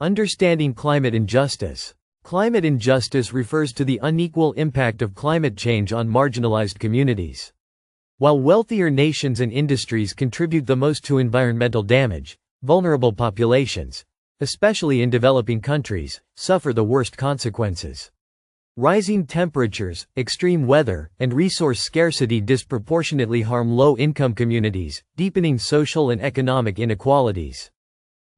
Understanding climate injustice. Climate injustice refers to the unequal impact of climate change on marginalized communities. While wealthier nations and industries contribute the most to environmental damage, vulnerable populations, especially in developing countries, suffer the worst consequences. Rising temperatures, extreme weather, and resource scarcity disproportionately harm low-income communities, deepening social and economic inequalities.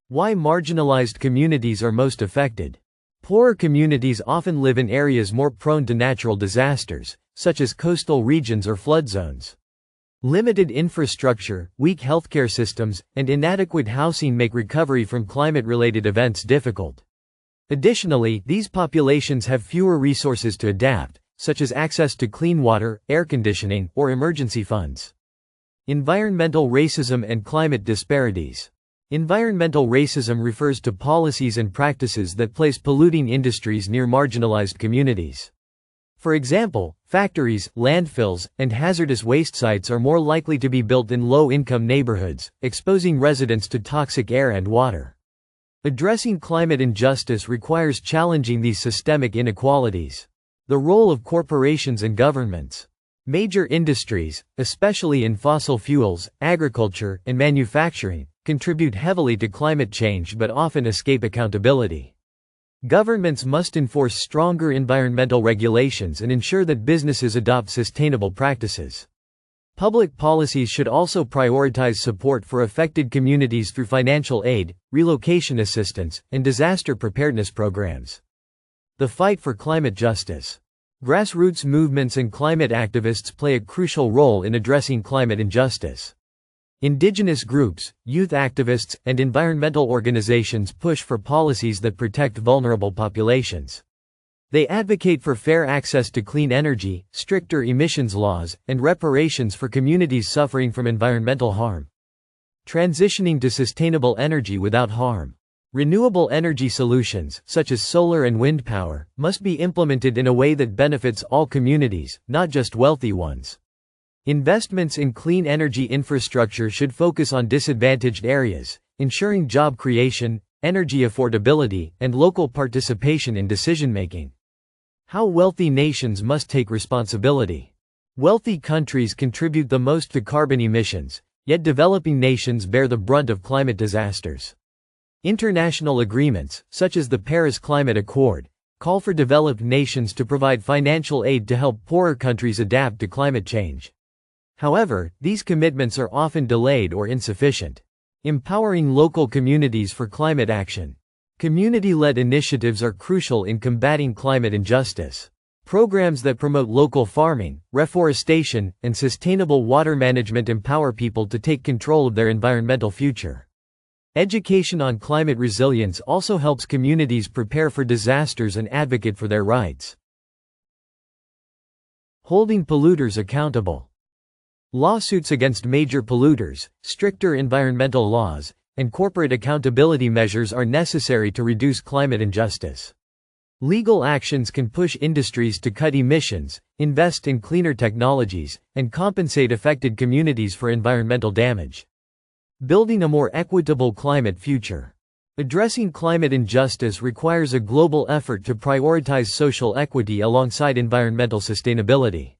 Why marginalized communities are most affected. Poorer communities often live in areas more prone to natural disasters, such as coastal regions or flood zones. Limited infrastructure, weak healthcare systems, and inadequate housing make recovery from climate-related events difficult. Additionally, these populations have fewer resources to adapt, such as access to clean water, air conditioning, or emergency funds. Environmental racism and climate disparities. Environmental racism refers to policies and practices that place polluting industries near marginalized communities. For example, factories, landfills, and hazardous waste sites are more likely to be built in low-income neighborhoods, exposing residents to toxic air and water. Addressing climate injustice requires challenging these systemic inequalities. The role of corporations and governments. Major industries, especially in fossil fuels, agriculture, and manufacturing, contribute heavily to climate change but often escape accountability. Governments must enforce stronger environmental regulations and ensure that businesses adopt sustainable practices. Public policies should also prioritize support for affected communities through financial aid, relocation assistance, and disaster preparedness programs. The fight for climate justice. Grassroots movements and climate activists play a crucial role in addressing climate injustice. Indigenous groups, youth activists, and environmental organizations push for policies that protect vulnerable populations. They advocate for fair access to clean energy, stricter emissions laws, and reparations for communities suffering from environmental harm. Transitioning to sustainable energy without harm. Renewable energy solutions, such as solar and wind power, must be implemented in a way that benefits all communities, not just wealthy ones. Investments in clean energy infrastructure should focus on disadvantaged areas, ensuring job creation, energy affordability, and local participation in decision-making. How wealthy nations must take responsibility. Wealthy countries contribute the most to carbon emissions, yet developing nations bear the brunt of climate disasters. International agreements, such as the Paris Climate Accord, call for developed nations to provide financial aid to help poorer countries adapt to climate change. However, these commitments are often delayed or insufficient. Empowering local communities for climate action. Community-led initiatives are crucial in combating climate injustice. Programs that promote local farming, reforestation, and sustainable water management empower people to take control of their environmental future. Education on climate resilience also helps communities prepare for disasters and advocate for their rights. Holding polluters accountable. Lawsuits against major polluters, stricter environmental laws, and corporate accountability measures are necessary to reduce climate injustice. Legal actions can push industries to cut emissions, invest in cleaner technologies, and compensate affected communities for environmental damage. Building a more equitable climate future. Addressing climate injustice requires a global effort to prioritize social equity alongside environmental sustainability.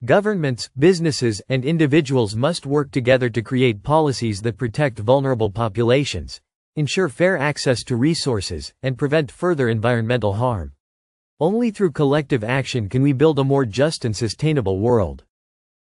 Governments, businesses, and individuals must work together to create policies that protect vulnerable populations, ensure fair access to resources, and prevent further environmental harm. Only through collective action can we build a more just and sustainable world.